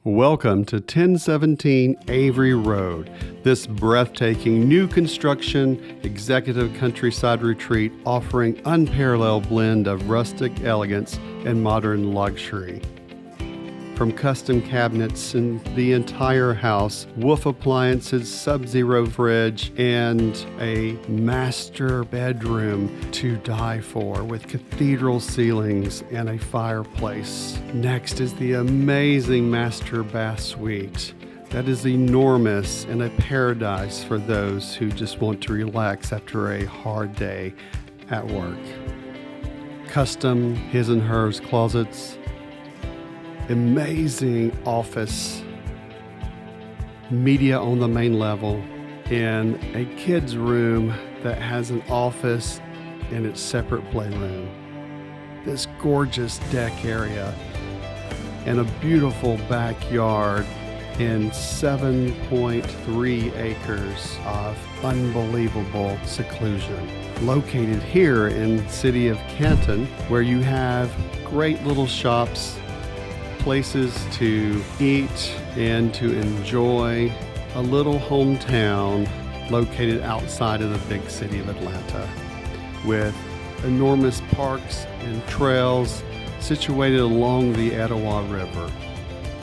Welcome to 1017 Avery Road. This breathtaking new construction executive countryside retreat offering unparalleled blend of rustic elegance and modern luxury. From custom cabinets in the entire house, Wolf appliances, sub-zero fridge, and a master bedroom to die for with cathedral ceilings and a fireplace. Next is the amazing master bath suite. That is enormous and a paradise for those who just want to relax after a hard day at work. Custom his and hers closets, amazing office, media on the main level, and a kid's room that has an office and its separate playroom. This gorgeous deck area and a beautiful backyard and 7.3 acres of unbelievable seclusion. Located here in the city of Canton, where you have great little shops, places to eat and to enjoy, a little hometown located outside of the big city of Atlanta with enormous parks and trails situated along the Etowah River.